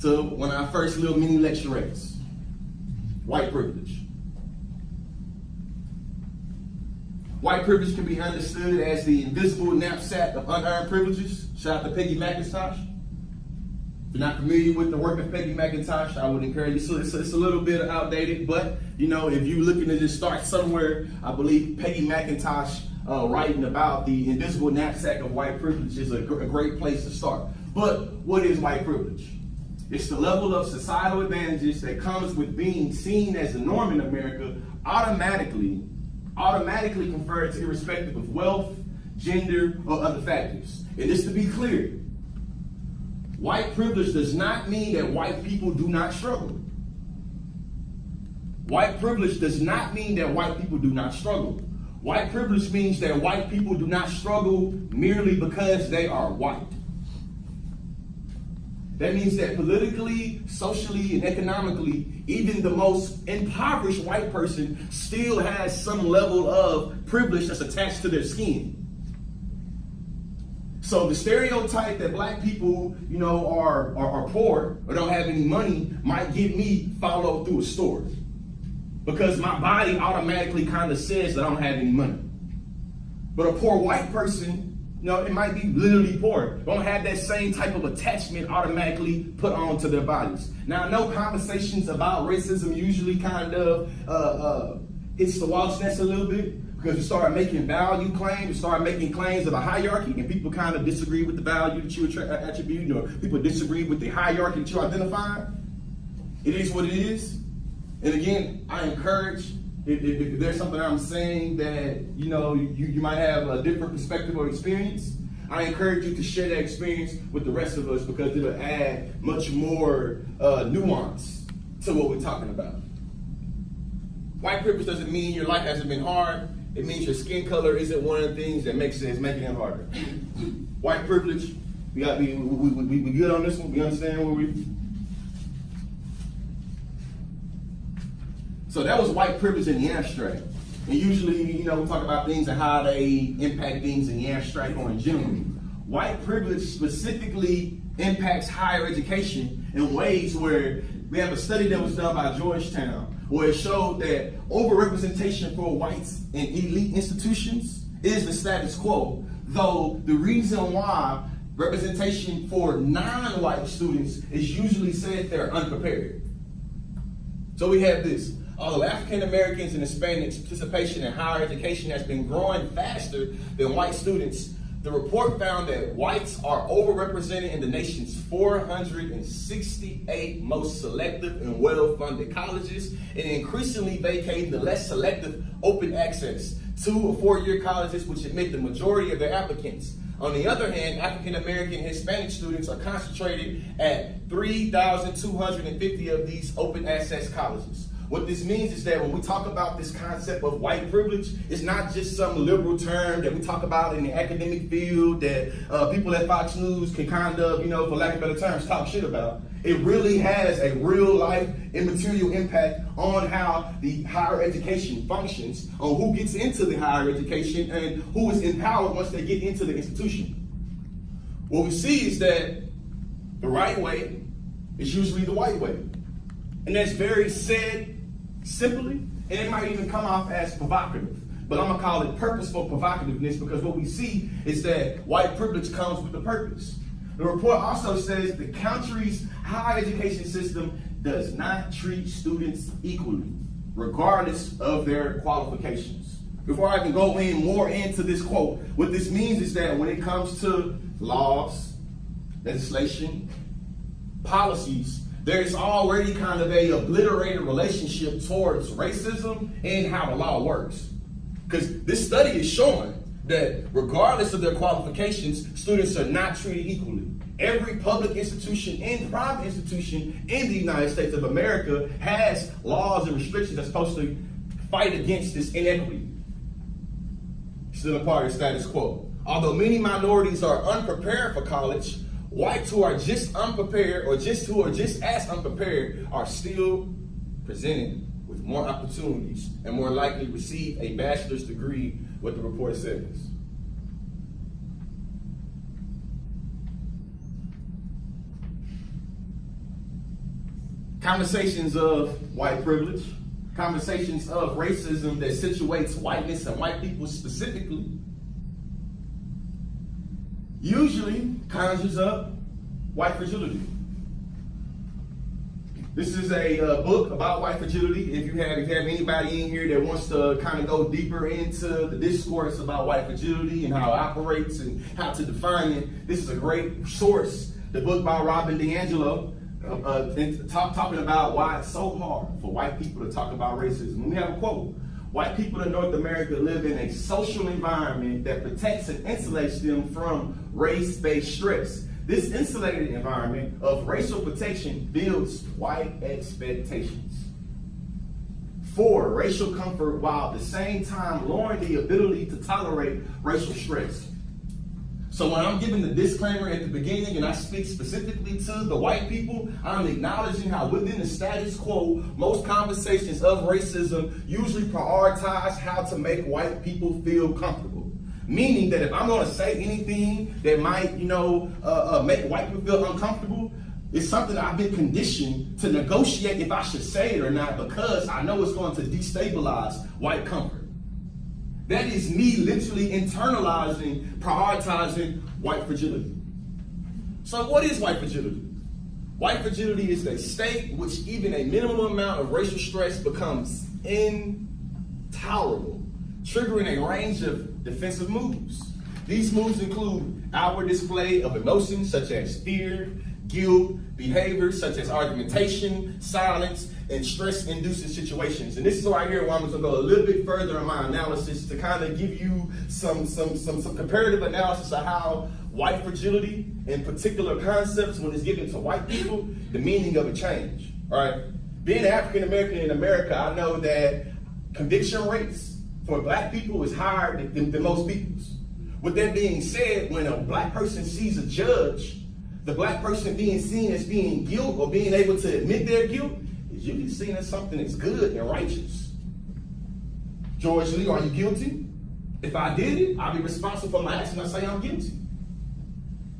to one of our first little mini lecturettes. White privilege. White privilege can be understood as the invisible knapsack of unearned privileges. Shout out to Peggy McIntosh. If you're not familiar with the work of Peggy McIntosh, I would encourage you. So it's a little bit outdated, but you know, if you're looking to just start somewhere, I believe Peggy McIntosh writing about the invisible knapsack of white privilege is a great place to start. But what is white privilege? It's the level of societal advantages that comes with being seen as the norm in America, automatically conferred irrespective of wealth, gender, or other factors. And just to be clear, white privilege does not mean that white people do not struggle. White privilege does not mean that white people do not struggle. White privilege means that white people do not struggle merely because they are white. That means that politically, socially, and economically, even the most impoverished white person still has some level of privilege that's attached to their skin. So the stereotype that black people, you know, are poor or don't have any money might get me followed through a store because my body automatically kind of says that I don't have any money. But a poor white person, you know, it might be literally poor, don't have that same type of attachment automatically put onto their bodies. Now, I know conversations about racism usually kind of hits the wall nest a little bit because you start making value claims, you start making claims of a hierarchy, and people kind of disagree with the value that you attribute, or people disagree with the hierarchy that you identify. It is what it is. And again, I encourage, if there's something I'm saying that, you know, you might have a different perspective or experience, I encourage you to share that experience with the rest of us because it'll add much more nuance to what we're talking about. White privilege doesn't mean your life hasn't been hard. It means your skin color isn't one of the things that makes it making it harder. White privilege, we good on this one? We understand where we... So that was white privilege in the abstract. And usually, you know, we talk about things and how they impact things in the abstract or in general. White privilege specifically impacts higher education in ways where we have a study that was done by Georgetown where it showed that overrepresentation for whites in elite institutions is the status quo, though the reason why representation for non-white students is usually said they're unprepared. So we have this. Although African Americans and Hispanics' participation in higher education has been growing faster than white students, the report found that whites are overrepresented in the nation's 468 most selective and well-funded colleges and increasingly vacating the less selective open access 2 or 4-year colleges which admit the majority of their applicants. On the other hand, African American and Hispanic students are concentrated at 3,250 of these open access colleges. What this means is that when we talk about this concept of white privilege, it's not just some liberal term that we talk about in the academic field that people at Fox News can kind of, you know, for lack of better terms, talk shit about. It really has a real life immaterial impact on how the higher education functions, on who gets into the higher education and who is empowered once they get into the institution. What we see is that the right way is usually the white way. And that's very said simply, and it might even come off as provocative. But I'm gonna call it purposeful provocativeness because what we see is that white privilege comes with a purpose. The report also says the country's higher education system does not treat students equally, regardless of their qualifications. Before I can go more into this quote, what this means is that when it comes to laws, legislation, policies, there's already kind of a obliterated relationship towards racism and how the law works. Because this study is showing that regardless of their qualifications, students are not treated equally. Every public institution and private institution in the United States of America has laws and restrictions that's supposed to fight against this inequity. Still a part of the status quo. Although many minorities are unprepared for college, whites who are just unprepared or who are just as unprepared are still presented with more opportunities and more likely receive a bachelor's degree, what the report says. Conversations of white privilege, conversations of racism that situates whiteness and white people specifically, usually conjures up white fragility. This is a book about white fragility. If you have anybody in here that wants to kind of go deeper into the discourse about white fragility and how it operates and how to define it, this is a great source. The book by Robin DiAngelo, talking about why it's so hard for white people to talk about racism. And we have a quote: white people in North America live in a social environment that protects and insulates them from race-based stress. This insulated environment of racial protection builds white expectations for racial comfort while at the same time lowering the ability to tolerate racial stress. So when I'm giving the disclaimer at the beginning and I speak specifically to the white people, I'm acknowledging how within the status quo, most conversations of racism usually prioritize how to make white people feel comfortable. Meaning that if I'm going to say anything that might, make white people feel uncomfortable, it's something that I've been conditioned to negotiate if I should say it or not, because I know it's going to destabilize white comfort. That is me literally internalizing, prioritizing white fragility. So what is white fragility? White fragility is a state in which even a minimal amount of racial stress becomes intolerable, triggering a range of defensive moves. These moves include outward display of emotions such as fear, guilt, behaviors such as argumentation, silence, and stress-inducing situations. And this is right here where I'm going to go a little bit further in my analysis to kind of give you some comparative analysis of how white fragility and particular concepts, when it's given to white people, the meaning of it change. All right. Being African American in America, I know that conviction rates for black people is higher than most people's. With that being said, when a black person sees a judge, the black person being seen as being guilt or being able to admit their guilt is usually seen as something that's good and righteous. George Lee, are you guilty? If I did it, I'll be responsible for my action. I say I'm guilty.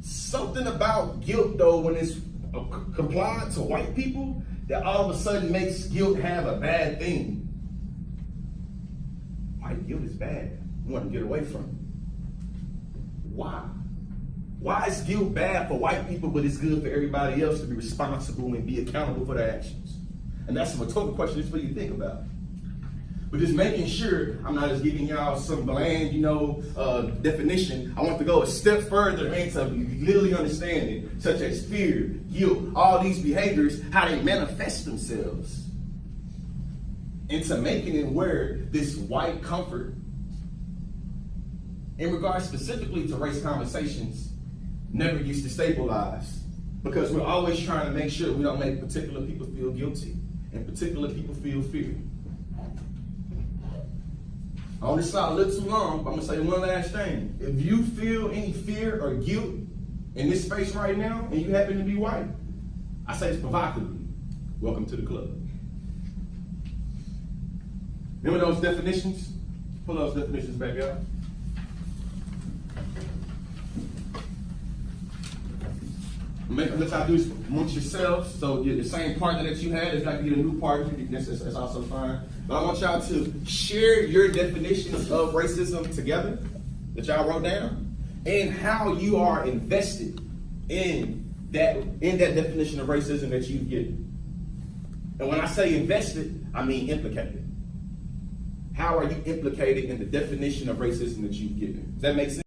Something about guilt, though, when it's complied to white people, that all of a sudden makes guilt have a bad thing. White guilt is bad. We want to get away from it. Why? Why is guilt bad for white people, but it's good for everybody else to be responsible and be accountable for their actions? And that's a rhetorical question just for you to think about. But just making sure I'm not just giving y'all some bland, definition. I want to go a step further into literally understanding, such as fear, guilt, all these behaviors, how they manifest themselves into making it where this white comfort, in regards specifically to race conversations, never gets destabilized, because we're always trying to make sure we don't make particular people feel guilty and particular people feel fear. I only saw a little too long, but I'm gonna say one last thing. If you feel any fear or guilt in this space right now and you happen to be white, I say this provocatively, welcome to the club. Remember those definitions? Pull those definitions back out. What y'all do is amongst yourselves, so the same partner that you had, if I can get a new partner, that's also fine. But I want y'all to share your definitions of racism together that y'all wrote down, and how you are invested in that definition of racism that you've given. And when I say invested, I mean implicated. How are you implicated in the definition of racism that you've given? Does that make sense?